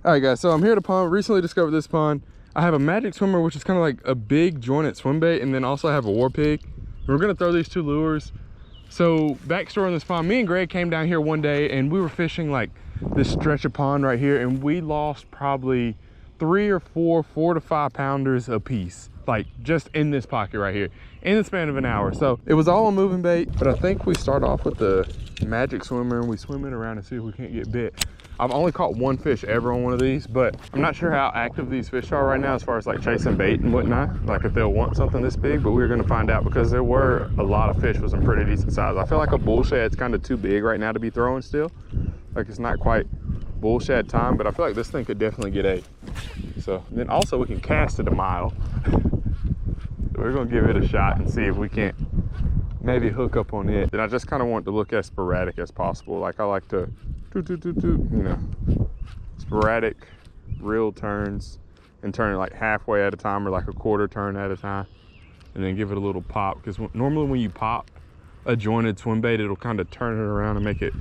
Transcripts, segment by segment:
All right, guys, so I'm here at a pond. Recently discovered this pond. I have a magic swimmer, which is kind of like a big jointed swim bait, and then also I have a war pig. We're gonna throw these two lures. So backstory on this pond, me and Greg came down here one day and we were fishing like this stretch of pond right here, and we lost probably 3 or 4 4 to 5 pounders a piece, like just in this pocket right here in the span of an hour. So it was all on moving bait, but I think we start off with the magic swimmer and we swim it around and see if we can't get bit. I've only caught one fish ever on one of these, but I'm not sure how active these fish are right now as far as like chasing bait and whatnot, like if they'll want something this big, but we're gonna find out because there were a lot of fish with some pretty decent size. I feel like a bull shad's kind of too big right now to be throwing still. Like it's not quite bull shad time, but I feel like this thing could definitely get 8. So then also we can cast it a mile. We're gonna give it a shot and see if we can't maybe hook up on it. And I just kind of want to look as sporadic as possible. Like I like to you know, sporadic real turns and turn it like halfway at a time or like a quarter turn at a time, and then give it a little pop, because normally when you pop a jointed swim bait, it'll kind of turn it around and make it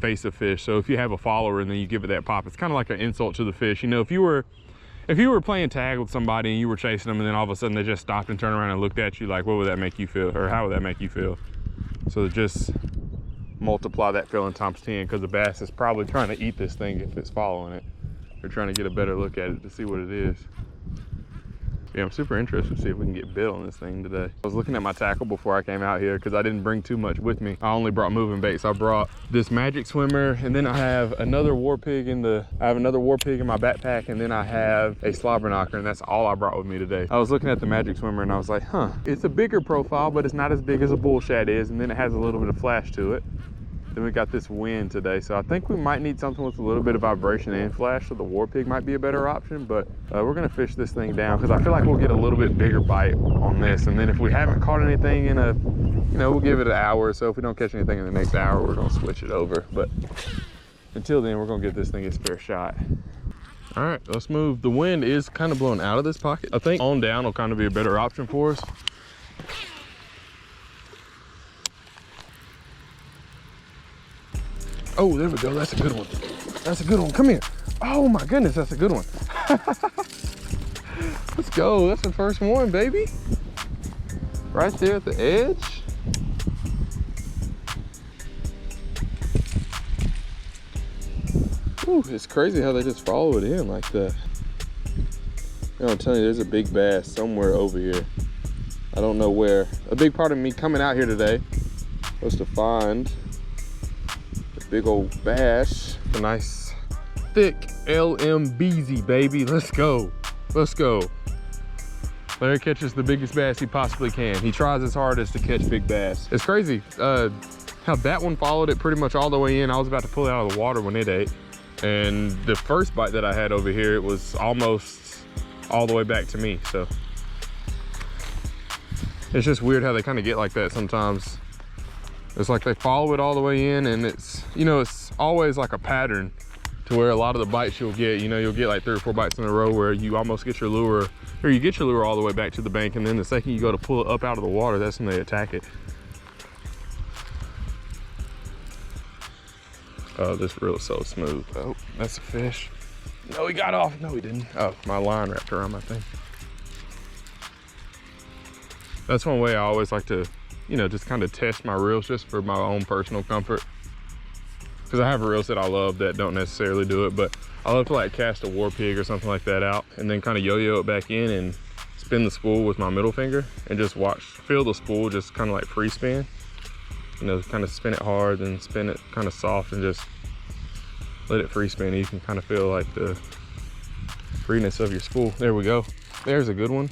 face a fish. So if you have a follower and then you give it that pop, it's kind of like an insult to the fish. You know, if you were playing tag with somebody and you were chasing them and then all of a sudden they just stopped and turned around and looked at you, like what would that make you feel, or how would that make you feel? So just multiply that feeling times 10, because the bass is probably trying to eat this thing if it's following it. They're trying to get a better look at it to see what it is. Yeah, I'm super interested to see if we can get bit on this thing today. I was looking at my tackle before I came out here because I didn't bring too much with me. I only brought moving baits. I brought this magic swimmer, and then I have another war pig in my backpack, and then I have a slobber knocker, and that's all I brought with me today. I was looking at the magic swimmer and I was like, huh, it's a bigger profile, but it's not as big as a bull shad is, and then it has a little bit of flash to it. Then we got this wind today, so I think we might need something with a little bit of vibration and flash, so the war pig might be a better option, but we're gonna fish this thing down because I feel like we'll get a little bit bigger bite on this, and then if we haven't caught anything in we'll give it an hour or so. If we don't catch anything in the next hour, we're gonna switch it over, but until then, we're gonna give this thing its fair shot. All right, let's move. The wind is kind of blowing out of this pocket. I think on down will kind of be a better option for us. Oh, there we go. That's a good one. That's a good one. Come here. Oh my goodness, that's a good one. Let's go. That's the first one, baby. Right there at the edge. Ooh, it's crazy how they just follow it in like that. I'm telling you, there's a big bass somewhere over here. I don't know where. A big part of me coming out here today was to find big old bass. A nice thick LMBZ, baby. Let's go. Let's go. Larry catches the biggest bass he possibly can. He tries his hardest to catch big bass. It's crazy how that one followed it pretty much all the way in. I was about to pull it out of the water when it ate. And the first bite that I had over here, it was almost all the way back to me. So it's just weird how they kind of get like that sometimes. It's like they follow it all the way in, and it's, you know, it's always like a pattern to where a lot of the bites you'll get, you know, you'll get like 3 or 4 bites in a row where you almost get your lure, or you get your lure all the way back to the bank, and then the second you go to pull it up out of the water, that's when they attack it. Oh, this reel's so smooth. Oh, that's a fish. No, he got off. No, he didn't. Oh, my line wrapped around my thing. That's one way I always like to, you know, just kind of test my reels just for my own personal comfort. Because I have reels that I love that don't necessarily do it, but I love to like cast a war pig or something like that out and then kind of yo-yo it back in and spin the spool with my middle finger and just feel the spool just kind of like free spin. You know, kind of spin it hard and spin it kind of soft and just let it free spin. You can kind of feel like the freeness of your spool. There we go. There's a good one.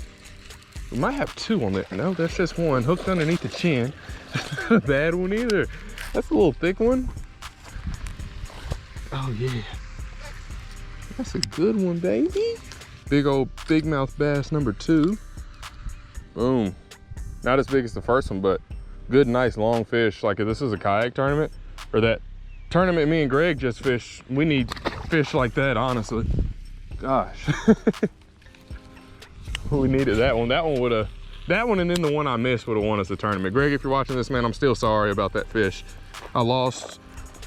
We might have 2 on there. No, that's just one hooked underneath the chin. That's not a bad one either. That's a little thick one. Oh yeah. That's a good one, baby. Big old big mouth bass number 2. Boom. Not as big as the first one, but good, nice long fish. Like if this is a kayak tournament or that tournament me and Greg just fished, we need fish like that, honestly. Gosh. We needed that one. That one and then the one I missed would have won us the tournament. Greg, if you're watching this, man, I'm still sorry about that fish. I lost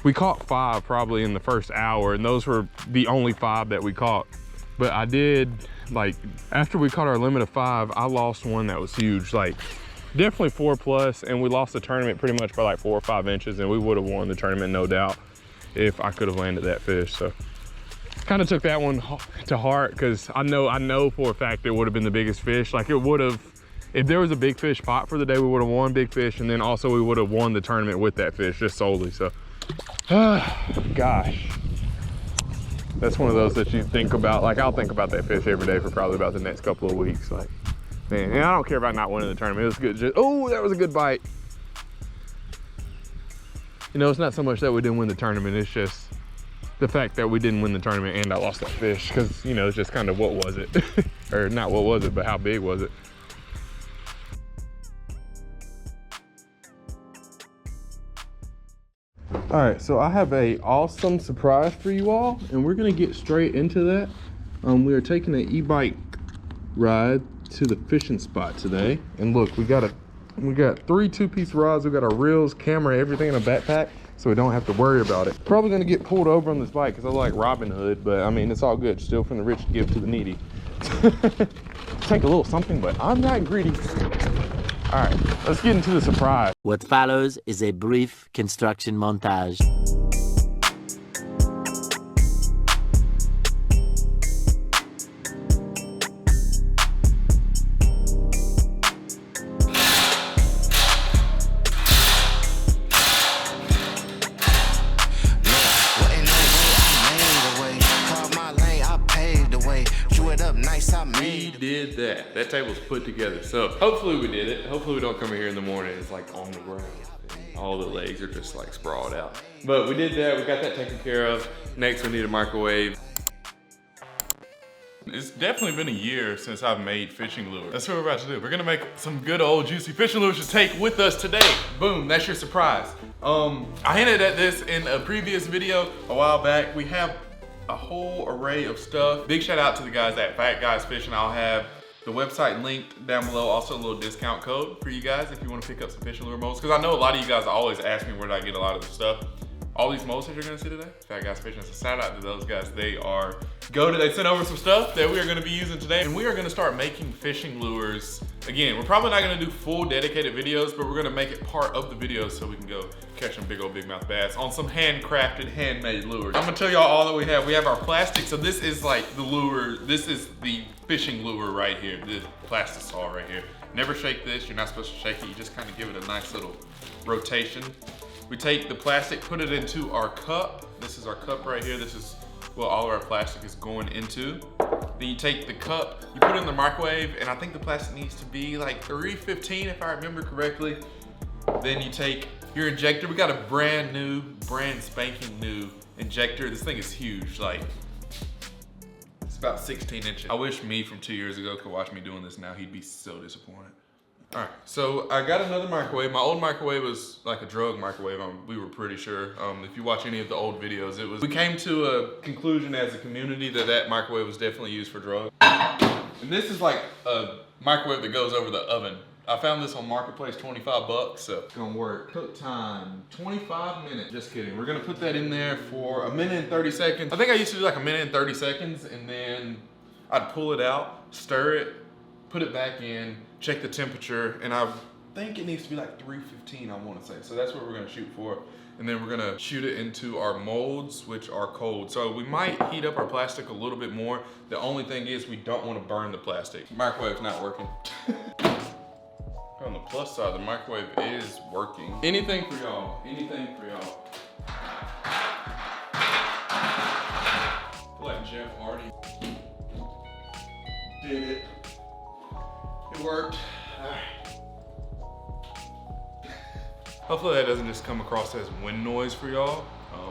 We caught 5 probably in the first hour, and those were the only 5 that we caught. But I did, like, after we caught our limit of 5, I lost one that was huge, like definitely 4+, and we lost the tournament pretty much by like 4 or 5 inches, and we would have won the tournament, no doubt, if I could have landed that fish. So kind of took that one to heart, because I know for a fact it would have been the biggest fish. Like, it would have, if there was a big fish pot for the day, we would have won big fish, and then also we would have won the tournament with that fish, just solely. So gosh, that's one of those that you think about. Like, I'll think about that fish every day for probably about the next couple of weeks. Like, man, and I don't care about not winning the tournament. It was good. Just, oh, that was a good bite. You know, it's not so much that we didn't win the tournament, it's just the fact that we didn't win the tournament and I lost that fish, because, you know, it's just kind of, what was it? Or not what was it, but how big was it? All right, so I have a awesome surprise for you all, and we're gonna get straight into that. We are taking an e-bike ride to the fishing spot today. And look, we got 3 2-piece rods. We got our reels, camera, everything in a backpack, so we don't have to worry about it. Probably gonna get pulled over on this bike because I like Robin Hood, but I mean, it's all good. Steal from the rich, give to the needy. Take a little something, but I'm not greedy. All right, let's get into the surprise. What follows is a brief construction montage. That table's put together, so hopefully we did it. Hopefully we don't come here in the morning, it's like on the ground and all the legs are just like sprawled out. But we did that, we got that taken care of. Next we need a microwave. It's definitely been a year since I've made fishing lures. That's what we're about to do. We're gonna make some good old juicy fishing lures to take with us today. Boom, that's your surprise. I hinted at this in a previous video a while back. We have a whole array of stuff. Big shout out to the guys at Fat Guys Fishing. I'll have the website linked down below, also a little discount code for you guys if you want to pick up some fishing lure molds, because I know a lot of you guys always ask me where do I get a lot of the stuff. All these molds that you're gonna see today, Fat Guys Fishing, so shout out to those guys. They sent over some stuff that we are gonna be using today, and we are gonna start making fishing lures. Again, we're probably not gonna do full dedicated videos, but we're gonna make it part of the video so we can go catch some big old big mouth bass on some handcrafted, handmade lures. I'm gonna tell y'all all that we have. We have our plastic, so this is like the lure, this is the fishing lure right here, this plastic saw right here. Never shake this, you're not supposed to shake it, you just kind of give it a nice little rotation. We take the plastic, put it into our cup. This is our cup right here. This is what all of our plastic is going into. Then you take the cup, you put it in the microwave, and I think the plastic needs to be like 315 if I remember correctly. Then you take your injector. We got a brand spanking new injector. This thing is huge, like it's about 16 inches. I wish me from 2 years ago could watch me doing this now. He'd be so disappointed. All right, so I got another microwave. My old microwave was like a drug microwave, we were pretty sure. If you watch any of the old videos, we came to a conclusion as a community that microwave was definitely used for drugs. And this is like a microwave that goes over the oven. I found this on Marketplace, 25 bucks, so it's gonna work. Cook time, 25 minutes. Just kidding. We're gonna put that in there for 1 minute and 30 seconds. I think I used to do like 1 minute and 30 seconds, and then I'd pull it out, stir it, put it back in, check the temperature, and I think it needs to be like 315, I wanna say. So that's what we're gonna shoot for. And then we're gonna shoot it into our molds, which are cold. So we might heat up our plastic a little bit more. The only thing is we don't wanna burn the plastic. Microwave's not working. On the plus side, the microwave is working. Anything for y'all, anything for y'all. I feel like Jeff Hardy did it. It worked. All right. Hopefully that doesn't just come across as wind noise for y'all.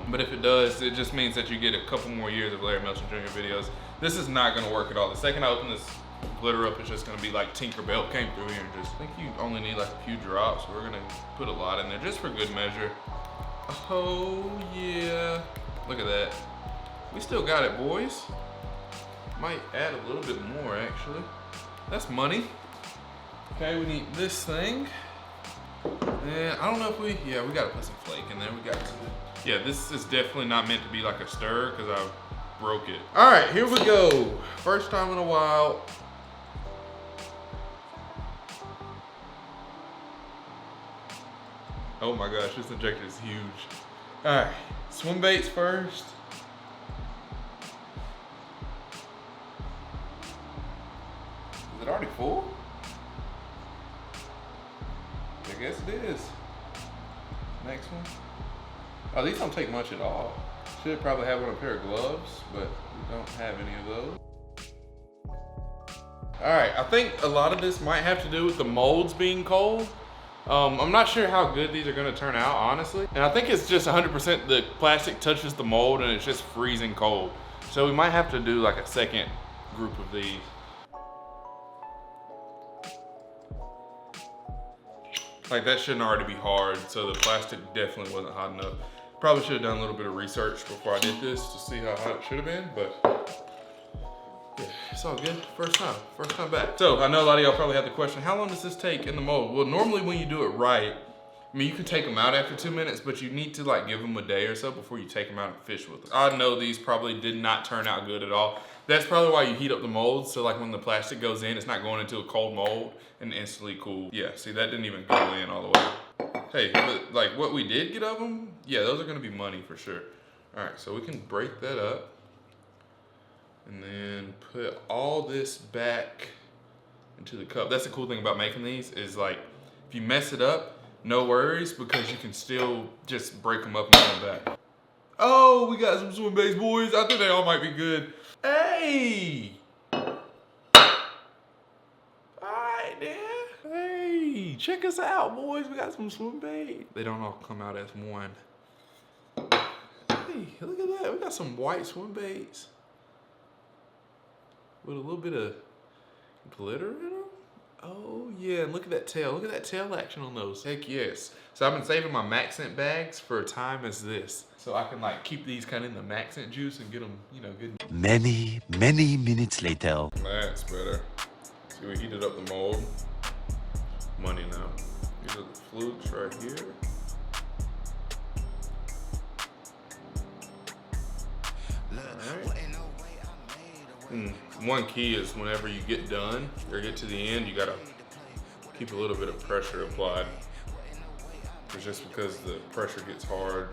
But if it does, it just means that you get a couple more years of Larry Melton Jr. videos. This is not gonna work at all. The second I open this glitter up, it's just gonna be like Tinkerbell came through here and just, I think you only need like a few drops. We're gonna put a lot in there just for good measure. Oh yeah, look at that. We still got it, boys. Might add a little bit more actually. That's money. Okay, we need this thing. And I don't know if we gotta put some flake in there. We got to. Yeah, this is definitely not meant to be like a stir because I broke it. All right, here we go. First time in a while. Oh my gosh, this injector is huge. All right, swim baits first. Is it already full? I guess it is. Next one. Oh, these don't take much at all. Should probably have on a pair of gloves, but we don't have any of those. All right, I think a lot of this might have to do with the molds being cold. I'm not sure how good these are gonna turn out, honestly. And I think it's just 100% the plastic touches the mold and it's just freezing cold. So we might have to do like a second group of these. Like that shouldn't already be hard, so the plastic definitely wasn't hot enough. Probably should have done a little bit of research before I did this to see how hot it should have been, but yeah, it's all good. First time back. So I know a lot of y'all probably have the question, how long does this take in the mold? Well, normally when you do it right, I mean, you can take them out after 2 minutes, but you need to like give them a day or so before you take them out and fish with them. I know these probably did not turn out good at all. That's probably why you heat up the molds. So like when the plastic goes in, it's not going into a cold mold and instantly cool. Yeah, see, that didn't even go in all the way. Hey, but like what we did get of them, yeah, those are gonna be money for sure. All right, so we can break that up and then put all this back into the cup. That's the cool thing about making these is like, if you mess it up, no worries, because you can still just break them up and put them back. Oh, we got some swim baits, boys. I think they all might be good. Hey! Alright, then. Hey, check us out, boys. We got some swim bait. They don't all come out as one. Hey, look at that. We got some white swim baits with a little bit of glitter in them. Oh yeah, and look at that tail. Look at that tail action on those. Heck yes. So I've been saving my Maxent bags for a time as this. So I can like keep these kind of in the Maxent juice and get them, you know, good. Many minutes later. That's better. See, we heated up the mold. Money now. These are the flukes right here. One key is whenever you get done or get to the end, you gotta keep a little bit of pressure applied. It's just because the pressure gets hard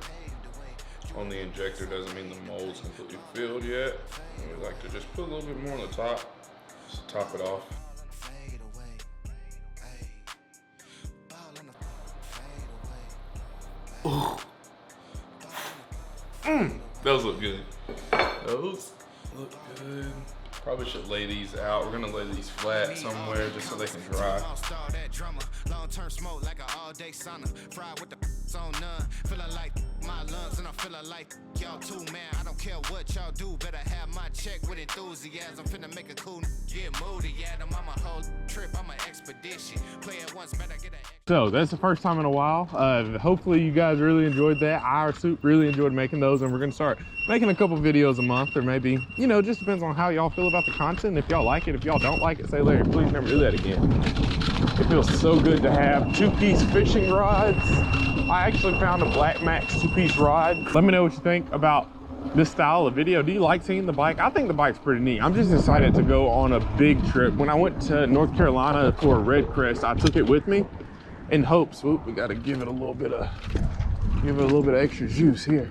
on the injector doesn't mean the mold's completely filled yet. And we like to just put a little bit more on the top, just to top it off. Those look good. Those look good. Probably should lay these out. We're gonna lay these flat somewhere just so they can dry. Long-term smoke like an all-day sauna. Fried with the on none. Feeling like my lungs and I'm feeling like y'all too, man. I don't care what y'all do. Better have my check with enthusiasm. Finna make a cool get moody. Yeah, I'm on my whole trip. I'm an expedition. Play it once, better get an. So that's the first time in a while. Hopefully you guys really enjoyed that. I really enjoyed making those, and we're gonna start making a couple videos a month, or maybe, you know, just depends on how y'all feel about the content. If y'all like it, if y'all don't like it, say, Larry, please never do that again. It feels so good to have two-piece fishing rods. I actually found a Black Max two-piece rod. Let me know what you think about this style of video. Do you like seeing the bike? I think the bike's pretty neat. I'm just excited to go on a big trip. When I went to North Carolina for Red Crest, I took it with me in hopes, we gotta give it a little bit of extra juice here.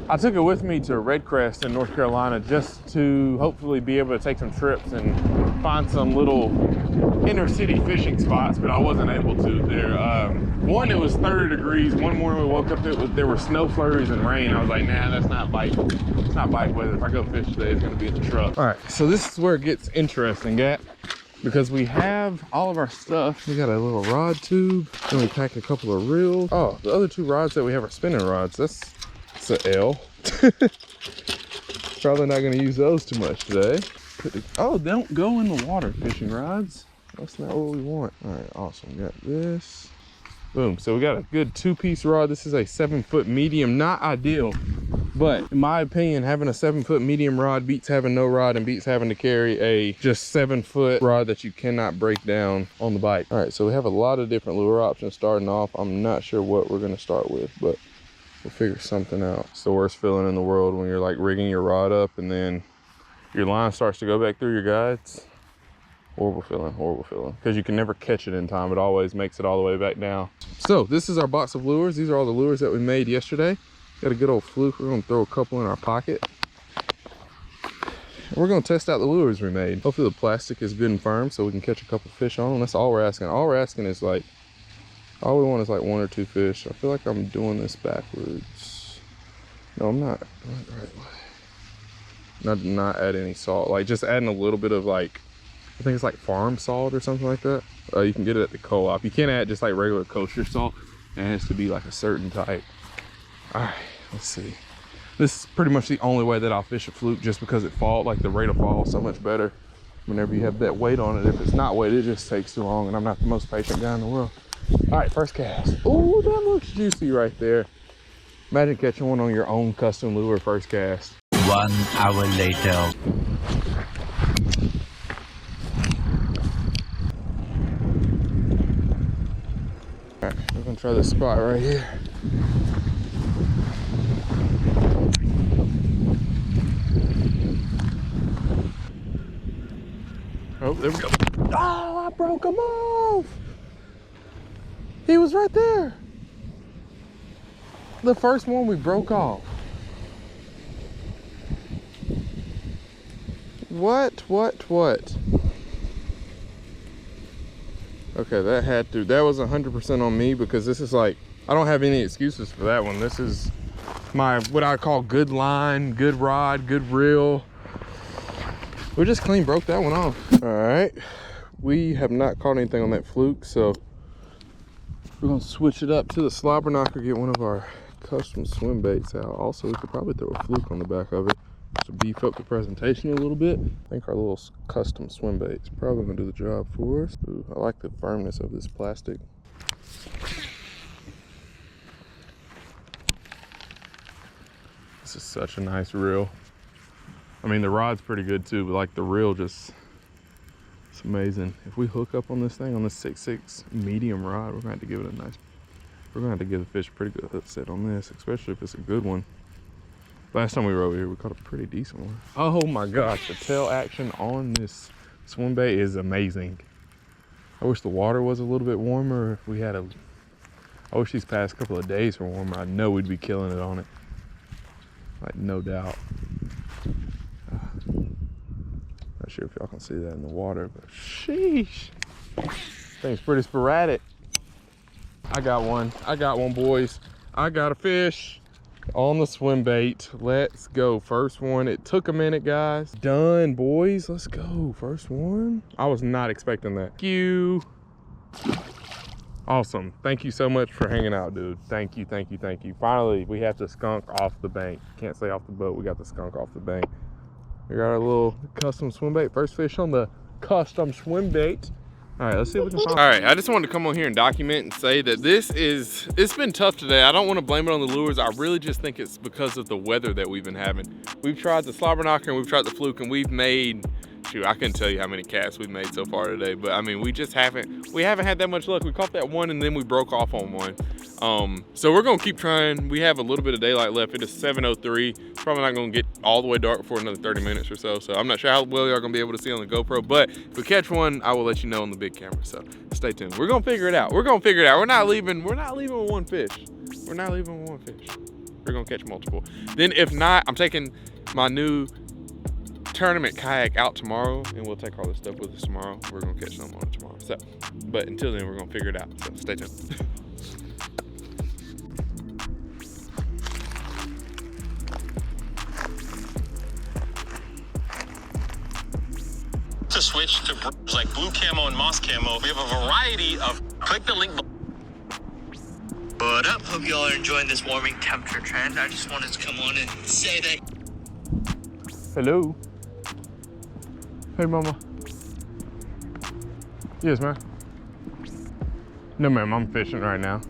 I took it with me to Red Crest in North Carolina just to hopefully be able to take some trips and find some little inner city fishing spots, but I wasn't able to there. One, it was 30 degrees. One morning we woke up, there were snow flurries and rain. I was like, nah, it's not bike weather. If I go fish today, it's gonna be in the truck. All right, so this is where it gets interesting, Gat, because we have all of our stuff. We got a little rod tube, and we packed a couple of reels. Oh, the other two rods that we have are spinning rods. That's a L. Probably not gonna use those too much today. Oh, don't go in the water, fishing rods. That's not what we want. All right, awesome. Got this. Boom. So we got a good two-piece rod. This is a 7-foot medium. Not ideal, but in my opinion, having a 7-foot medium rod beats having no rod and beats having to carry a just 7-foot rod that you cannot break down on the bike. All right, so we have a lot of different lure options starting off. I'm not sure what we're gonna start with, but We'll figure something out. It's the worst feeling in the world when you're like rigging your rod up and then your line starts to go back through your guides. Horrible feeling, because you can never catch it in time. It always makes it all the way back down. So this is our box of lures. These are all the lures that we made yesterday. Got a good old fluke. We're gonna throw a couple in our pocket. And we're gonna test out the lures we made. Hopefully the plastic is good and firm so we can catch a couple fish on them. That's all we're asking. All we're asking is like, all we want is like 1 or 2 fish. I feel like I'm doing this backwards. No, I'm not doing it the right way. Not add any salt. Like just adding a little bit of like, I think it's like farm salt or something like that. You can get it at the co-op. You can't add just like regular kosher salt. It has to be like a certain type. All right, let's see. This is pretty much the only way that I'll fish a fluke, just because like the rate of fall is so much better whenever you have that weight on it. If it's not weight, it just takes too long, and I'm not the most patient guy in the world. All right, first cast. Oh, that looks juicy right there. Imagine catching one on your own custom lure first cast. 1 hour later. All right, we're gonna try this spot right here. Oh, there we go. Oh, I broke him off. He was right there. The first one we broke off. What? Okay, that was 100% on me, because this is like, I don't have any excuses for that one. This is my, what I call good line, good rod, good reel. We just clean broke that one off. All right, we have not caught anything on that fluke, so we're gonna switch it up to the slobber knocker, get one of our custom swim baits out. Also, we could probably throw a fluke on the back of it to beef up the presentation a little bit. I think our little custom swim bait is probably gonna do the job for us. Ooh, I like the firmness of this plastic. This is such a nice reel. I mean, the rod's pretty good too, but like the reel just, it's amazing. If we hook up on this thing, on this 6.6 medium rod, we're gonna have to give it a nice, we're gonna have to give the fish a pretty good hook set on this, especially if it's a good one. Last time we were over here, we caught a pretty decent one. Oh my gosh, the tail action on this swim bait is amazing. I wish the water was a little bit warmer. If we had I wish these past couple of days were warmer. I know we'd be killing it on it. Like, no doubt. Not sure if y'all can see that in the water, but sheesh. Thing's pretty sporadic. I got one, boys. I got a fish on the swim bait. Let's go. First one. It took a minute, guys. Done, boys. Let's go. First one. I was not expecting that. Thank you. Awesome. Thank you so much for hanging out, dude. Thank you. Finally, we have the skunk off the bank. Can't say off the boat. We got the skunk off the bank. We got our little custom swim bait. First fish on the custom swim bait. All right, let's see if we can find. All right, I just wanted to come on here and document and say that it's been tough today. I don't want to blame it on the lures. I really just think it's because of the weather that we've been having. We've tried the slobber knocker and we've tried the fluke, and we've made, shoot, I couldn't tell you how many casts we've made so far today, but I mean, we haven't had that much luck. We caught that one and then we broke off on one. So we're gonna keep trying. We have a little bit of daylight left. It is 7:03. Probably not gonna get all the way dark before another 30 minutes or so. So I'm not sure how well y'all gonna be able to see on the GoPro, but if we catch one, I will let you know on the big camera. So stay tuned. We're gonna figure it out. We're not leaving with one fish. We're gonna catch multiple. Then if not, I'm taking my new tournament kayak out tomorrow, and we'll take all this stuff with us tomorrow. We're gonna catch something on it tomorrow. So, but until then, we're gonna figure it out. So stay tuned. To switch to like blue camo and moss camo, we have a variety of. Click the link. What up? Hope y'all are enjoying this warming temperature trend. I just wanted to come on and say that. Hello. Hey, mama. Yes, ma'am. No, ma'am, I'm fishing right now.